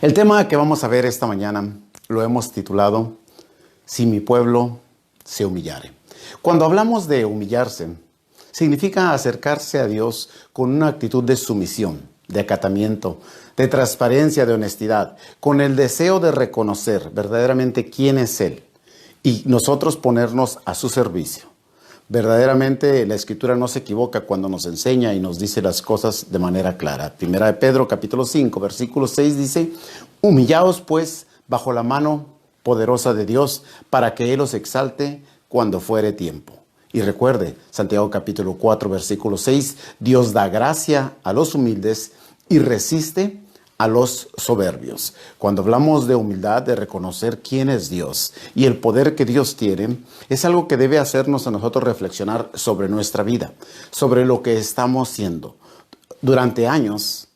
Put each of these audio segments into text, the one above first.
El tema que vamos a ver esta mañana lo hemos titulado Si mi pueblo se humillare. Cuando hablamos de humillarse, significa acercarse a Dios con una actitud de sumisión, de acatamiento, de transparencia, de honestidad, con el deseo de reconocer verdaderamente quién es Él y nosotros ponernos a su servicio. Verdaderamente la Escritura no se equivoca cuando nos enseña y nos dice las cosas de manera clara. Primera de Pedro, capítulo 5, versículo 6 dice: Humillaos pues bajo la mano poderosa de Dios, para que Él os exalte cuando fuere tiempo. Y recuerde, Santiago capítulo 4, versículo 6, Dios da gracia a los humildes y resiste a los soberbios. Cuando hablamos de humildad, de reconocer quién es Dios y el poder que Dios tiene, es algo que debe hacernos a nosotros reflexionar sobre nuestra vida, sobre lo que estamos siendo. Durante años,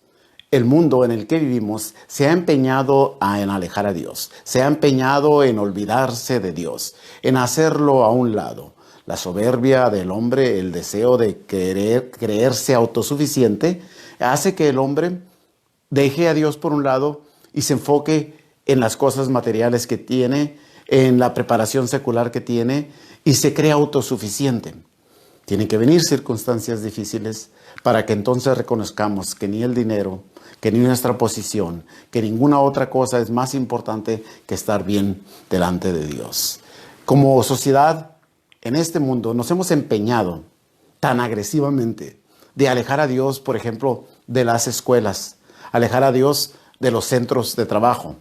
el mundo en el que vivimos se ha empeñado en alejar a Dios, se ha empeñado en olvidarse de Dios, en hacerlo a un lado. La soberbia del hombre, el deseo de creerse autosuficiente, hace que el hombre deje a Dios por un lado y se enfoque en las cosas materiales que tiene, en la preparación secular que tiene y se cree autosuficiente. Tienen que venir circunstancias difíciles para que entonces reconozcamos que ni el dinero, que ni nuestra posición, que ninguna otra cosa es más importante que estar bien delante de Dios. Como sociedad, en este mundo nos hemos empeñado tan agresivamente de alejar a Dios, por ejemplo, de las escuelas, alejar a Dios de los centros de trabajo,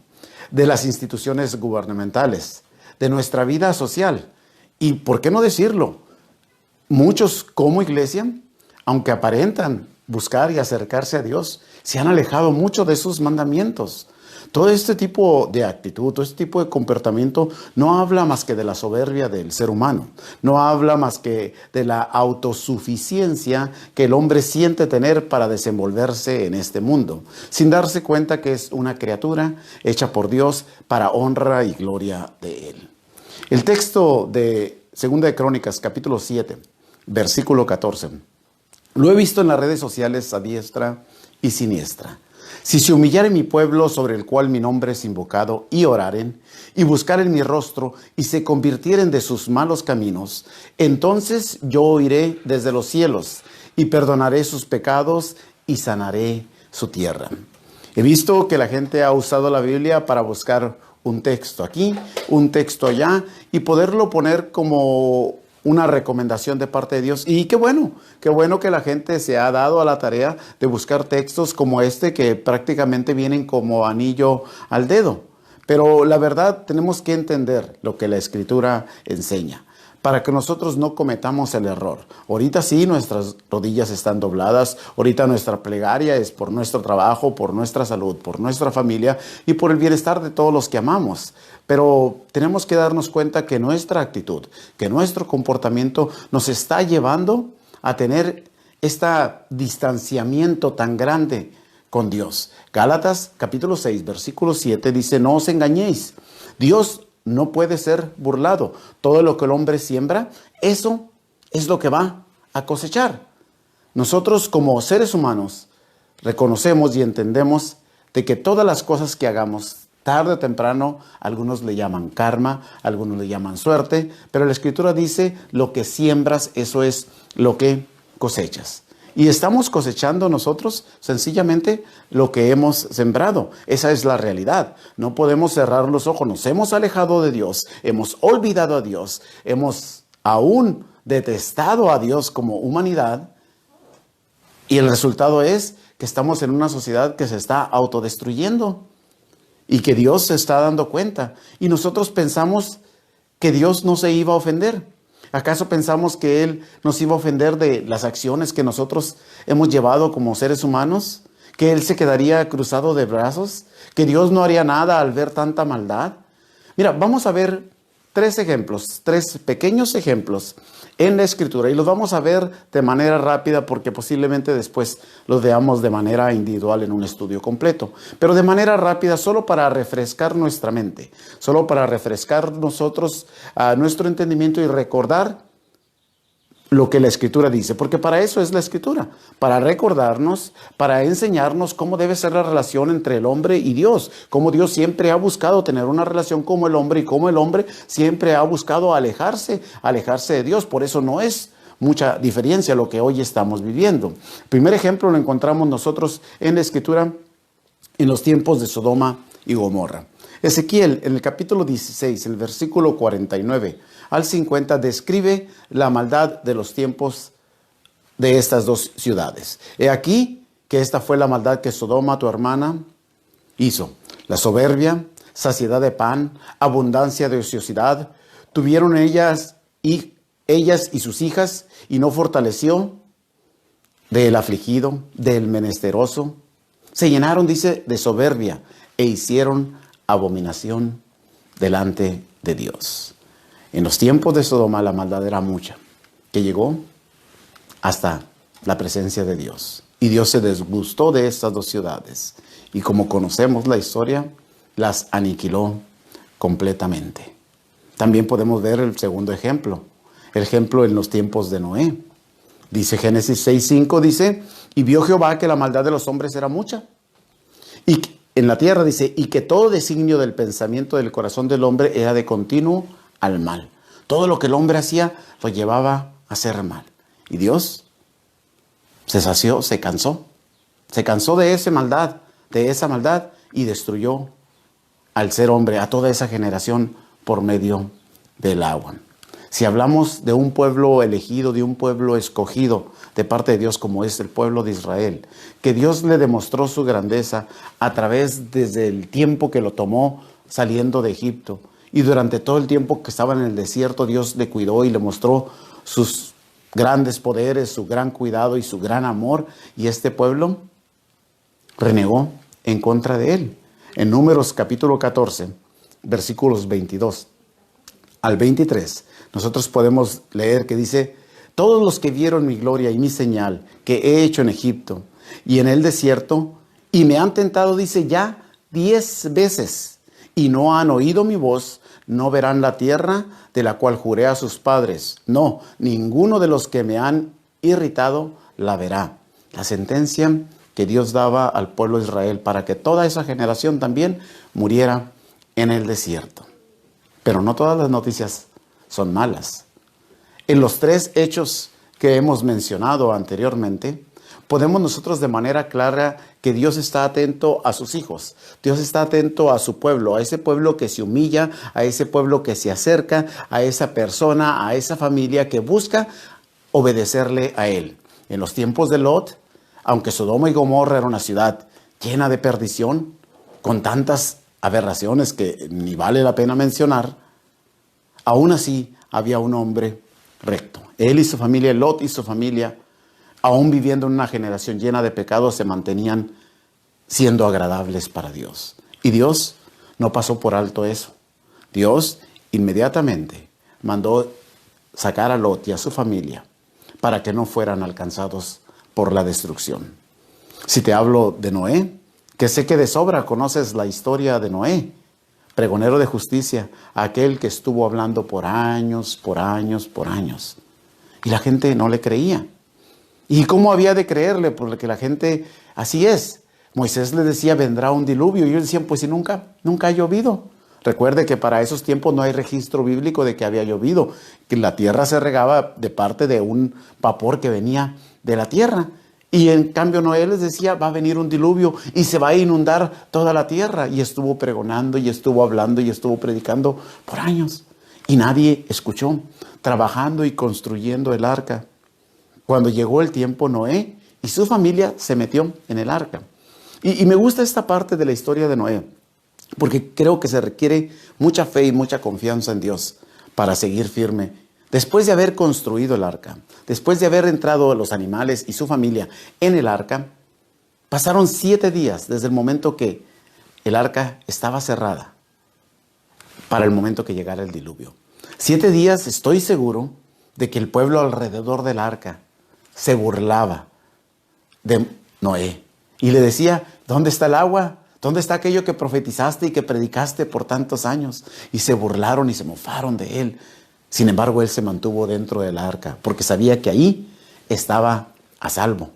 de las instituciones gubernamentales, de nuestra vida social. Y, ¿por qué no decirlo? Muchos como iglesia, aunque aparentan buscar y acercarse a Dios, se han alejado mucho de sus mandamientos. Todo este tipo de actitud, todo este tipo de comportamiento no habla más que de la soberbia del ser humano. No habla más que de la autosuficiencia que el hombre siente tener para desenvolverse en este mundo, sin darse cuenta que es una criatura hecha por Dios para honra y gloria de Él. El texto de 2 de Crónicas, capítulo 7, versículo 14. Lo he visto en las redes sociales a diestra y siniestra. Si se humillare mi pueblo sobre el cual mi nombre es invocado, y oraren, y buscaren mi rostro, y se convirtieren de sus malos caminos, entonces yo oiré desde los cielos, y perdonaré sus pecados, y sanaré su tierra. He visto que la gente ha usado la Biblia para buscar un texto aquí, un texto allá, y poderlo poner como una recomendación de parte de Dios. Y qué bueno que la gente se ha dado a la tarea de buscar textos como este que prácticamente vienen como anillo al dedo. Pero la verdad, tenemos que entender lo que la Escritura enseña para que nosotros no cometamos el error. Ahorita sí, nuestras rodillas están dobladas, ahorita nuestra plegaria es por nuestro trabajo, por nuestra salud, por nuestra familia y por el bienestar de todos los que amamos. Pero tenemos que darnos cuenta que nuestra actitud, que nuestro comportamiento nos está llevando a tener este distanciamiento tan grande con Dios. Gálatas capítulo 6, versículo 7 dice: no os engañéis, Dios no puede ser burlado. Todo lo que el hombre siembra, eso es lo que va a cosechar. Nosotros como seres humanos reconocemos y entendemos de que todas las cosas que hagamos, tarde o temprano, algunos le llaman karma, algunos le llaman suerte, pero la Escritura dice: lo que siembras, eso es lo que cosechas. Y estamos cosechando nosotros sencillamente lo que hemos sembrado. Esa es la realidad. No podemos cerrar los ojos. Nos hemos alejado de Dios, hemos olvidado a Dios, hemos aún detestado a Dios como humanidad. Y el resultado es que estamos en una sociedad que se está autodestruyendo y que Dios se está dando cuenta. Y nosotros pensamos que Dios no se iba a ofender. ¿Acaso pensamos que Él nos iba a ofender de las acciones que nosotros hemos llevado como seres humanos? ¿Que Él se quedaría cruzado de brazos? ¿Que Dios no haría nada al ver tanta maldad? Mira, vamos a ver tres pequeños ejemplos en la Escritura, y los vamos a ver de manera rápida porque posiblemente después los veamos de manera individual en un estudio completo, pero de manera rápida solo para refrescar nuestra mente, solo para refrescar nosotros nuestro entendimiento y recordar lo que la Escritura dice, porque para eso es la Escritura, para recordarnos, para enseñarnos cómo debe ser la relación entre el hombre y Dios, cómo Dios siempre ha buscado tener una relación como el hombre y cómo el hombre siempre ha buscado alejarse de Dios. Por eso no es mucha diferencia lo que hoy estamos viviendo. El primer ejemplo lo encontramos nosotros en la Escritura en los tiempos de Sodoma y Gomorra. Ezequiel, en el capítulo 16, el versículo 49 al 50, describe la maldad de los tiempos de estas dos ciudades. He aquí que esta fue la maldad que Sodoma, tu hermana, hizo. La soberbia, saciedad de pan, abundancia de ociosidad, tuvieron ellas y sus hijas, y no fortaleció del afligido, del menesteroso. Se llenaron, dice, de soberbia e hicieron abominación delante de Dios. En los tiempos de Sodoma la maldad era mucha, que llegó hasta la presencia de Dios. Y Dios se disgustó de estas dos ciudades. Y como conocemos la historia, las aniquiló completamente. También podemos ver el segundo ejemplo. El ejemplo en los tiempos de Noé. Dice Génesis 6:5, dice, y vio Jehová que la maldad de los hombres era mucha. Y en la tierra dice, y que todo designio del pensamiento del corazón del hombre era de continuo al mal. Todo lo que el hombre hacía lo llevaba a hacer mal. Y Dios se sació, se cansó de esa maldad, y destruyó al ser hombre, a toda esa generación por medio del agua. Si hablamos de un pueblo elegido, de un pueblo escogido de parte de Dios como es el pueblo de Israel, que Dios le demostró su grandeza a través desde el tiempo que lo tomó saliendo de Egipto, y durante todo el tiempo que estaba en el desierto Dios le cuidó y le mostró sus grandes poderes, su gran cuidado y su gran amor, y este pueblo renegó en contra de él. En Números capítulo 14, versículos 22 al 23, nosotros podemos leer que dice, todos los que vieron mi gloria y mi señal que he hecho en Egipto y en el desierto, y me han tentado, dice, ya 10 veces, y no han oído mi voz, no verán la tierra de la cual juré a sus padres. No, ninguno de los que me han irritado la verá. La sentencia que Dios daba al pueblo de Israel para que toda esa generación también muriera en el desierto. Pero no todas las noticias son malas. En los 3 hechos que hemos mencionado anteriormente, podemos nosotros de manera clara que Dios está atento a sus hijos. Dios está atento a su pueblo, a ese pueblo que se humilla, a ese pueblo que se acerca, a esa persona, a esa familia que busca obedecerle a Él. En los tiempos de Lot, aunque Sodoma y Gomorra era una ciudad llena de perdición, con tantas aberraciones que ni vale la pena mencionar, aún así había un hombre recto. Él y su familia, Lot y su familia, aún viviendo en una generación llena de pecados, se mantenían siendo agradables para Dios. Y Dios no pasó por alto eso. Dios inmediatamente mandó sacar a Lot y a su familia para que no fueran alcanzados por la destrucción. Si te hablo de Noé, que sé que de sobra conoces la historia de Noé, pregonero de justicia, aquel que estuvo hablando por años. Y la gente no le creía. ¿Y cómo había de creerle? Porque la gente, así es. Moisés le decía, vendrá un diluvio. Y ellos decían, pues si nunca ha llovido. Recuerde que para esos tiempos no hay registro bíblico de que había llovido, que la tierra se regaba de parte de un vapor que venía de la tierra. Y en cambio Noé les decía, va a venir un diluvio y se va a inundar toda la tierra. Y estuvo pregonando y estuvo hablando y estuvo predicando por años. Y nadie escuchó, trabajando y construyendo el arca. Cuando llegó el tiempo, Noé y su familia se metió en el arca. Y me gusta esta parte de la historia de Noé, porque creo que se requiere mucha fe y mucha confianza en Dios para seguir firme. Después de haber construido el arca, después de haber entrado los animales y su familia en el arca, pasaron 7 días desde el momento que el arca estaba cerrada para el momento que llegara el diluvio. 7 días, estoy seguro, de que el pueblo alrededor del arca se burlaba de Noé y le decía, ¿dónde está el agua? ¿Dónde está aquello que profetizaste y que predicaste por tantos años? Y se burlaron y se mofaron de él. Sin embargo, él se mantuvo dentro del arca porque sabía que ahí estaba a salvo.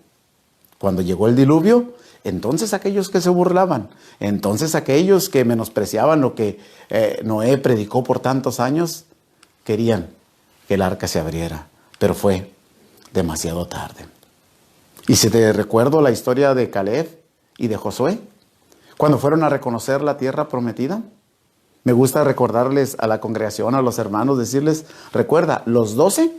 Cuando llegó el diluvio, entonces aquellos que se burlaban, entonces aquellos que menospreciaban lo que Noé predicó por tantos años, querían que el arca se abriera, pero fue demasiado tarde. Y si te recuerdo la historia de Caleb y de Josué, cuando fueron a reconocer la tierra prometida, me gusta recordarles a la congregación, a los hermanos, decirles, recuerda, los 12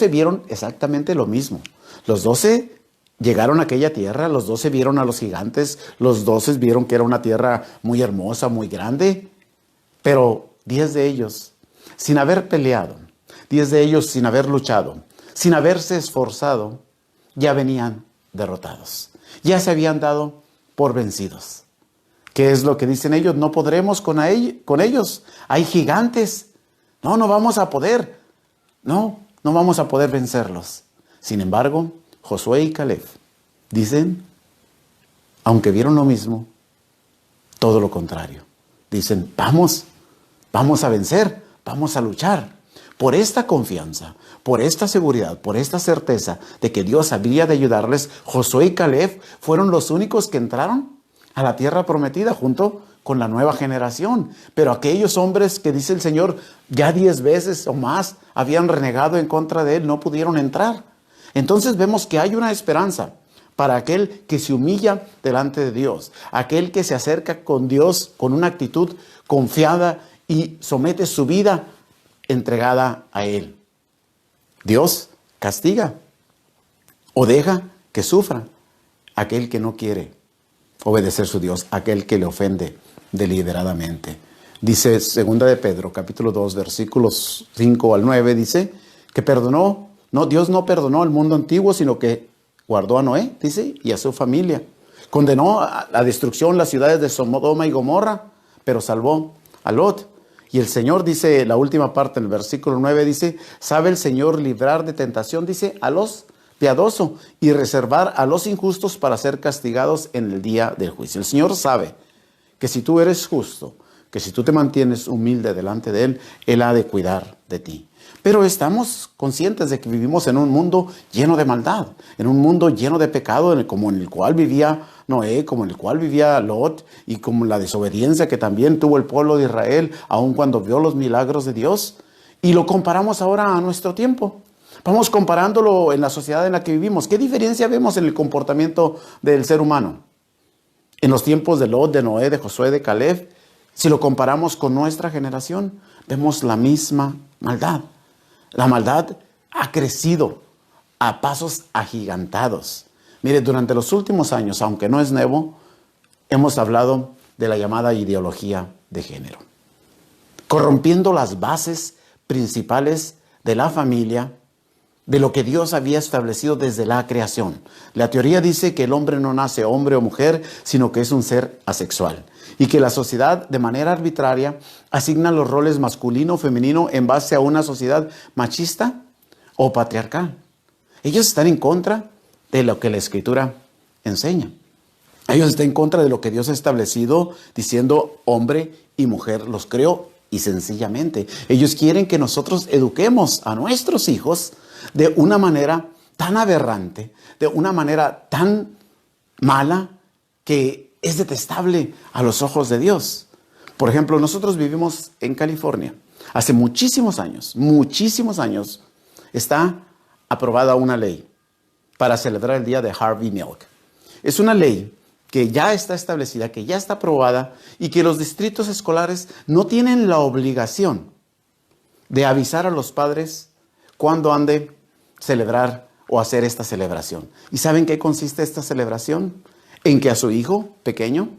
vieron exactamente lo mismo. Los 12 llegaron a aquella tierra, los 12 vieron a los gigantes, los 12 vieron que era una tierra muy hermosa, muy grande, pero 10 de ellos, sin haber peleado, 10 de ellos sin haber luchado, sin haberse esforzado, ya venían derrotados. Ya se habían dado por vencidos. ¿Qué es lo que dicen ellos? No podremos con ellos. Hay gigantes. No vamos a poder. No vamos a poder vencerlos. Sin embargo, Josué y Caleb dicen, aunque vieron lo mismo, todo lo contrario. Dicen, vamos a vencer, vamos a luchar. Por esta confianza, por esta seguridad, por esta certeza de que Dios habría de ayudarles, Josué y Caleb fueron los únicos que entraron a la tierra prometida junto con la nueva generación. Pero aquellos hombres que dice el Señor ya 10 veces o más habían renegado en contra de Él, no pudieron entrar. Entonces vemos que hay una esperanza para aquel que se humilla delante de Dios, aquel que se acerca con Dios con una actitud confiada y somete su vida entregada a Él. Dios castiga o deja que sufra aquel que no quiere obedecer su Dios, aquel que le ofende deliberadamente. Dice 2 de Pedro, capítulo 2, versículos 5 al 9, dice que Dios no perdonó al mundo antiguo, sino que guardó a Noé, dice, y a su familia. Condenó a la destrucción las ciudades de Sodoma y Gomorra, pero salvó a Lot. Y el Señor, dice la última parte del versículo 9, dice, sabe el Señor librar de tentación, dice, a los piadosos y reservar a los injustos para ser castigados en el día del juicio. El Señor sabe que si tú eres justo, que si tú te mantienes humilde delante de Él, Él ha de cuidar de ti. Pero estamos conscientes de que vivimos en un mundo lleno de maldad, en un mundo lleno de pecado, como en el cual vivía Noé, como en el cual vivía Lot, y como la desobediencia que también tuvo el pueblo de Israel, aun cuando vio los milagros de Dios. Y lo comparamos ahora a nuestro tiempo. Vamos comparándolo en la sociedad en la que vivimos. ¿Qué diferencia vemos en el comportamiento del ser humano? En los tiempos de Lot, de Noé, de Josué, de Caleb, si lo comparamos con nuestra generación, vemos la misma maldad. La maldad ha crecido a pasos agigantados. Mire, durante los últimos años, aunque no es nuevo, hemos hablado de la llamada ideología de género, corrompiendo las bases principales de la familia, de lo que Dios había establecido desde la creación. La teoría dice que el hombre no nace hombre o mujer, sino que es un ser asexual. Y que la sociedad, de manera arbitraria, asigna los roles masculino o femenino en base a una sociedad machista o patriarcal. Ellos están en contra de lo que la Escritura enseña. Ellos están en contra de lo que Dios ha establecido, diciendo hombre y mujer los creó. Y sencillamente, ellos quieren que nosotros eduquemos a nuestros hijos de una manera tan aberrante, de una manera tan mala, que es detestable a los ojos de Dios. Por ejemplo, nosotros vivimos en California. Hace muchísimos años, está aprobada una ley para celebrar el día de Harvey Milk. Es una ley que ya está establecida, que ya está aprobada y que los distritos escolares no tienen la obligación de avisar a los padres cuándo han de celebrar o hacer esta celebración. ¿Y saben qué consiste esta celebración? En que a su hijo pequeño,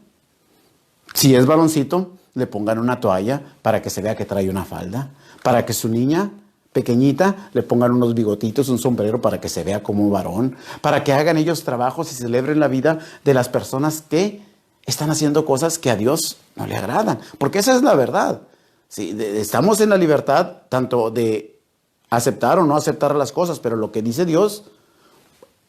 si es varoncito, le pongan una toalla para que se vea que trae una falda, para que su niña pequeñita le pongan unos bigotitos, un sombrero para que se vea como un varón, para que hagan ellos trabajos y celebren la vida de las personas que están haciendo cosas que a Dios no le agradan. Porque esa es la verdad. Sí, estamos en la libertad tanto de aceptar o no aceptar las cosas, pero lo que dice Dios,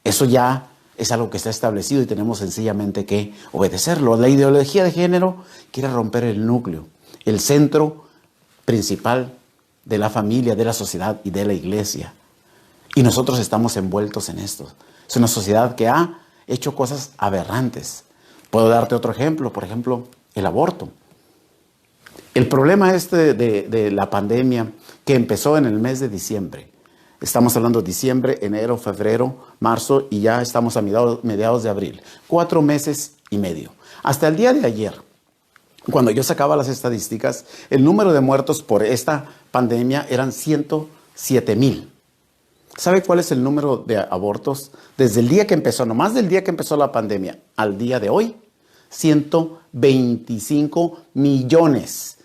eso ya es algo que está establecido y tenemos sencillamente que obedecerlo. La ideología de género quiere romper el núcleo, el centro principal de la familia, de la sociedad y de la iglesia. Y nosotros estamos envueltos en esto. Es una sociedad que ha hecho cosas aberrantes. Puedo darte otro ejemplo, por ejemplo, el aborto. El problema de la pandemia que empezó en el mes de diciembre. Estamos hablando de diciembre, enero, febrero, marzo y ya estamos a mediados de abril. 4 meses y medio. Hasta el día de ayer, cuando yo sacaba las estadísticas, el número de muertos por esta pandemia eran 107,000. ¿Sabe cuál es el número de abortos? Desde el día que empezó, nomás del día que empezó la pandemia al día de hoy, 125 millones.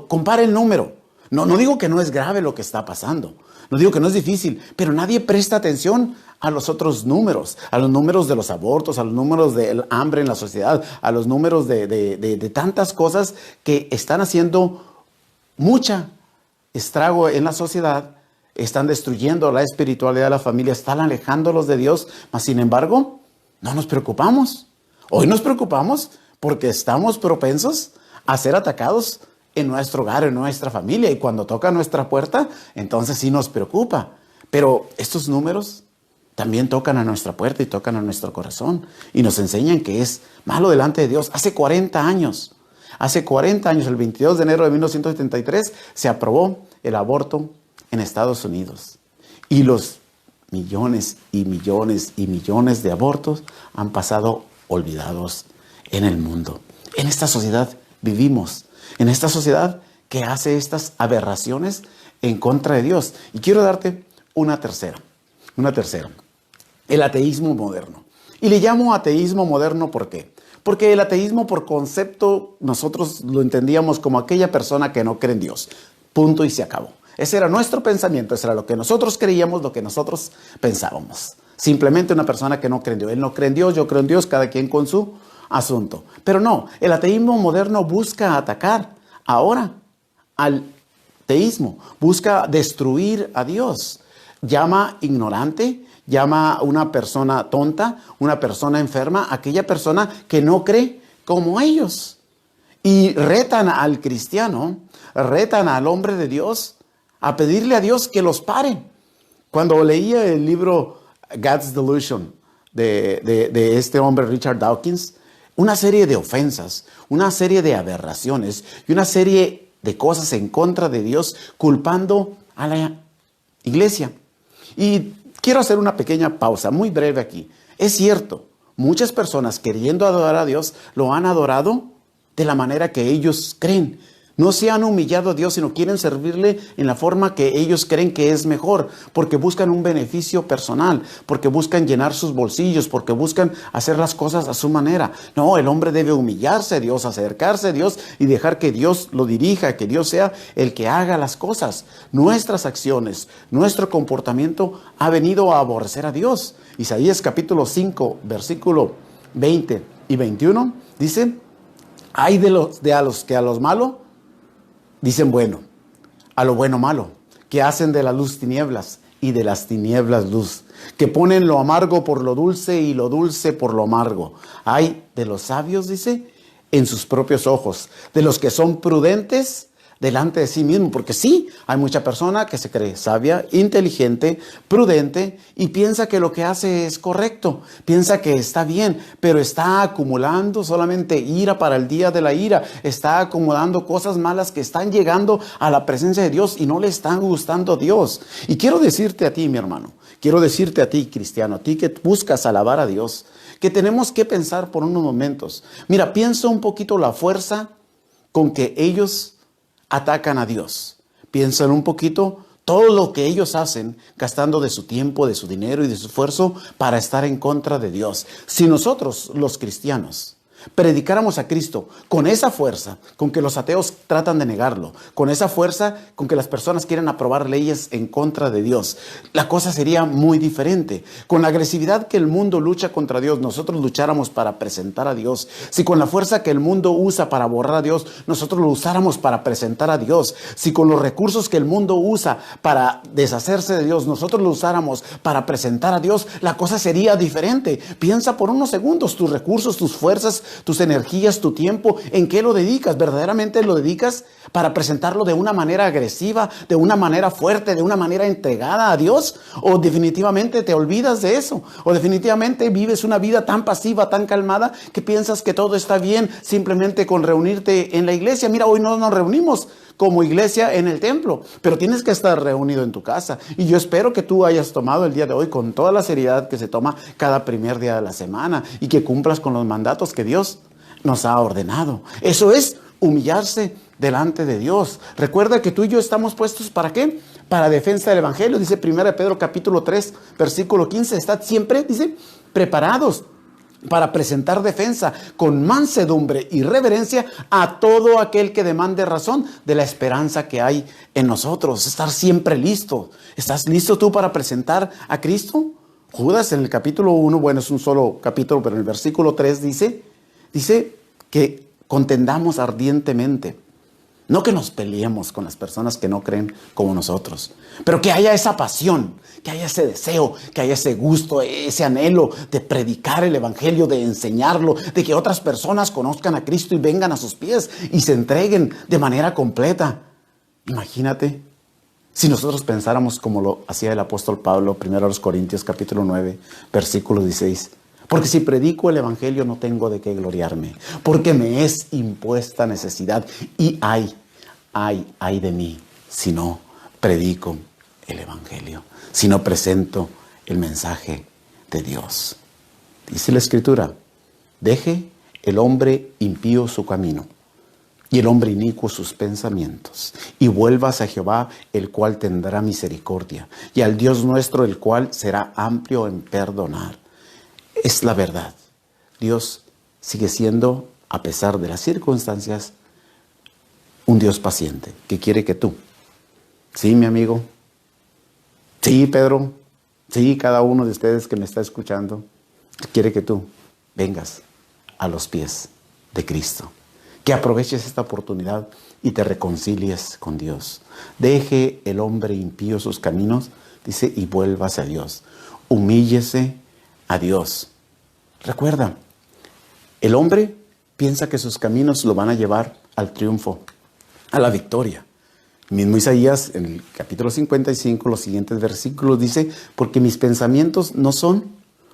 Compare el número. No digo que no es grave lo que está pasando. No digo que no es difícil, pero nadie presta atención a los otros números, a los números de los abortos, a los números del hambre en la sociedad, a los números de tantas cosas que están haciendo mucha estrago en la sociedad, están destruyendo la espiritualidad de la familia, están alejándolos de Dios, mas sin embargo, no nos preocupamos. Hoy nos preocupamos porque estamos propensos a ser atacados en nuestro hogar, en nuestra familia, y cuando toca nuestra puerta, entonces sí nos preocupa. Pero estos números también tocan a nuestra puerta y tocan a nuestro corazón y nos enseñan que es malo delante de Dios. Hace 40 años, el 22 de enero de 1973, se aprobó el aborto en Estados Unidos. Y los millones y millones y millones de abortos han pasado olvidados en el mundo. En esta sociedad vivimos, en esta sociedad que hace estas aberraciones en contra de Dios. Y quiero darte una tercera. El ateísmo moderno. Y le llamo ateísmo moderno, ¿por qué? Porque el ateísmo, por concepto, nosotros lo entendíamos como aquella persona que no cree en Dios. Punto y se acabó. Ese era nuestro pensamiento, eso era lo que nosotros creíamos, lo que nosotros pensábamos. Simplemente una persona que no cree en Dios. Él no cree en Dios, yo creo en Dios, cada quien con su asunto. Pero no, el ateísmo moderno busca atacar ahora al teísmo, busca destruir a Dios. Llama ignorante, llama a una persona tonta, una persona enferma, aquella persona que no cree como ellos. Y retan al cristiano, retan al hombre de Dios a pedirle a Dios que los pare. Cuando leía el libro God's Delusion de este hombre Richard Dawkins, una serie de ofensas, una serie de aberraciones y una serie de cosas en contra de Dios, culpando a la iglesia. Y quiero hacer una pequeña pausa, muy breve aquí. Es cierto, muchas personas queriendo adorar a Dios, lo han adorado de la manera que ellos creen. No se han humillado a Dios, sino quieren servirle en la forma que ellos creen que es mejor, porque buscan un beneficio personal, porque buscan llenar sus bolsillos, porque buscan hacer las cosas a su manera. No, el hombre debe humillarse a Dios, acercarse a Dios y dejar que Dios lo dirija, que Dios sea el que haga las cosas. Nuestras acciones, nuestro comportamiento ha venido a aborrecer a Dios. Isaías capítulo 5, versículo 20 y 21 dice: hay de los que a los malos dicen bueno, a lo bueno malo, que hacen de la luz tinieblas y de las tinieblas luz, que ponen lo amargo por lo dulce y lo dulce por lo amargo. Hay de los sabios, dice, en sus propios ojos, de los que son prudentes delante de sí mismo, porque sí, hay mucha persona que se cree sabia, inteligente, prudente y piensa que lo que hace es correcto, piensa que está bien, pero está acumulando solamente ira para el día de la ira, está acumulando cosas malas que están llegando a la presencia de Dios y no le están gustando a Dios. Y quiero decirte a ti, mi hermano, quiero decirte a ti, cristiano, a ti que buscas alabar a Dios, que tenemos que pensar por unos momentos. Mira, piensa un poquito la fuerza con que ellos atacan a Dios. Piensan un poquito todo lo que ellos hacen, gastando de su tiempo, de su dinero y de su esfuerzo para estar en contra de Dios. Si nosotros, los cristianos, predicáramos a Cristo con esa fuerza con que los ateos tratan de negarlo, con esa fuerza con que las personas quieren aprobar leyes en contra de Dios, la cosa sería muy diferente. Con la agresividad que el mundo lucha contra Dios, nosotros lucháramos para presentar a Dios. Si con la fuerza que el mundo usa para borrar a Dios, nosotros lo usáramos para presentar a Dios. Si con los recursos que el mundo usa para deshacerse de Dios, nosotros lo usáramos para presentar a Dios, la cosa sería diferente. Piensa por unos segundos, tus recursos, tus fuerzas, tus energías, tu tiempo, ¿en qué lo dedicas? ¿Verdaderamente lo dedicas para presentarlo de una manera agresiva, de una manera fuerte, de una manera entregada a Dios? ¿O definitivamente te olvidas de eso? ¿O definitivamente vives una vida tan pasiva, tan calmada, que piensas que todo está bien simplemente con reunirte en la iglesia? Mira, hoy no nos reunimos como iglesia en el templo, pero tienes que estar reunido en tu casa. Y yo espero que tú hayas tomado el día de hoy con toda la seriedad que se toma cada primer día de la semana y que cumplas con los mandatos que Dios nos ha ordenado. Eso es humillarse delante de Dios. Recuerda que tú y yo estamos puestos ¿para qué? Para defensa del evangelio. Dice 1 Pedro capítulo 3, versículo 15. Estad siempre, dice, preparados para presentar defensa con mansedumbre y reverencia a todo aquel que demande razón de la esperanza que hay en nosotros. Estar siempre listo. ¿Estás listo tú para presentar a Cristo? Judas en el capítulo 1, bueno, es un solo capítulo, pero en el versículo 3 dice que contendamos ardientemente. No que nos peleemos con las personas que no creen como nosotros, pero que haya esa pasión, que haya ese deseo, que haya ese gusto, ese anhelo de predicar el evangelio, de enseñarlo, de que otras personas conozcan a Cristo y vengan a sus pies y se entreguen de manera completa. Imagínate si nosotros pensáramos como lo hacía el apóstol Pablo, 1 Corintios capítulo 9, versículo 16. Porque si predico el evangelio no tengo de qué gloriarme, porque me es impuesta necesidad. Y ay de mí si no predico el evangelio, si no presento el mensaje de Dios. Dice la Escritura, deje el hombre impío su camino y el hombre inicuo sus pensamientos, y vuelvas a Jehová, el cual tendrá misericordia, y al Dios nuestro, el cual será amplio en perdonar. Es la verdad. Dios sigue siendo, a pesar de las circunstancias, un Dios paciente, que quiere que tú, sí, mi amigo, sí, Pedro, sí, cada uno de ustedes que me está escuchando, quiere que tú vengas a los pies de Cristo, que aproveches esta oportunidad y te reconcilies con Dios. Deje el hombre impío sus caminos, dice, y vuelvas a Dios. Humíllese a Dios. Recuerda, el hombre piensa que sus caminos lo van a llevar al triunfo, a la victoria. Mismo Isaías, en el capítulo 55, los siguientes versículos dice, porque mis pensamientos no son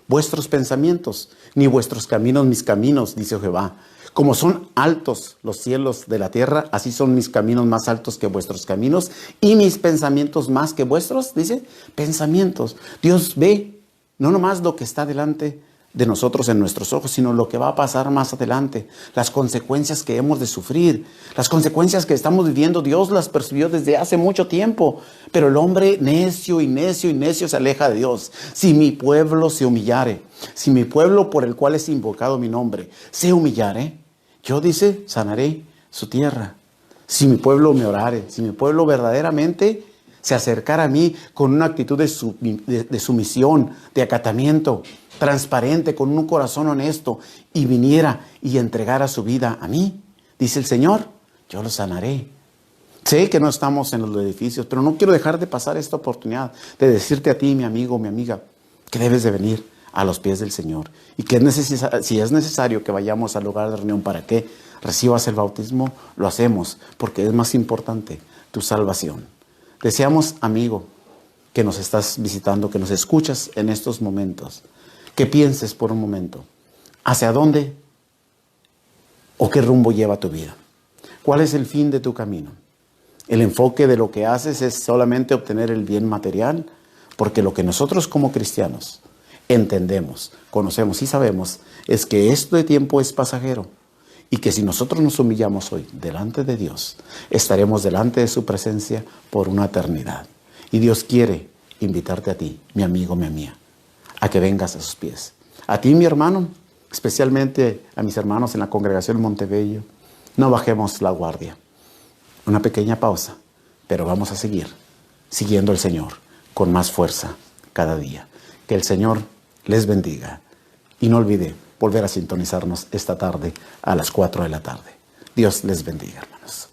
vuestros pensamientos, ni vuestros caminos mis caminos, dice Jehová. Como son altos los cielos de la tierra, así son mis caminos más altos que vuestros caminos, y mis pensamientos más que vuestros, dice, pensamientos. Dios ve no nomás lo que está delante de nosotros en nuestros ojos, sino lo que va a pasar más adelante, las consecuencias que hemos de sufrir, las consecuencias que estamos viviendo. Dios las percibió desde hace mucho tiempo, pero el hombre necio y necio y necio se aleja de Dios. Si mi pueblo se humillare, si mi pueblo por el cual es invocado mi nombre, se humillare, yo, dice, sanaré su tierra. Si mi pueblo me orare, si mi pueblo verdaderamente se acercara a mí con una actitud de sumisión, de acatamiento, transparente, con un corazón honesto, y viniera y entregara su vida a mí, dice el Señor, yo lo sanaré. Sé que no estamos en los edificios, pero no quiero dejar de pasar esta oportunidad de decirte a ti, mi amigo, mi amiga, que debes de venir a los pies del Señor, y que si es necesario que vayamos al lugar de reunión para que recibas el bautismo, lo hacemos, porque es más importante tu salvación. Deseamos, amigo, que nos estás visitando, que nos escuchas en estos momentos, que pienses por un momento, ¿hacia dónde o qué rumbo lleva tu vida? ¿Cuál es el fin de tu camino? ¿El enfoque de lo que haces es solamente obtener el bien material? Porque lo que nosotros como cristianos entendemos, conocemos y sabemos es que este tiempo es pasajero, y que si nosotros nos humillamos hoy delante de Dios, estaremos delante de su presencia por una eternidad. Y Dios quiere invitarte a ti, mi amigo, mi amiga, a que vengas a sus pies. A ti, mi hermano, especialmente a mis hermanos en la congregación Montebello, no bajemos la guardia. Una pequeña pausa, pero vamos a seguir siguiendo al Señor con más fuerza cada día. Que el Señor les bendiga. Y no olvide volver a sintonizarnos esta tarde a las 4 de la tarde. Dios les bendiga, hermanos.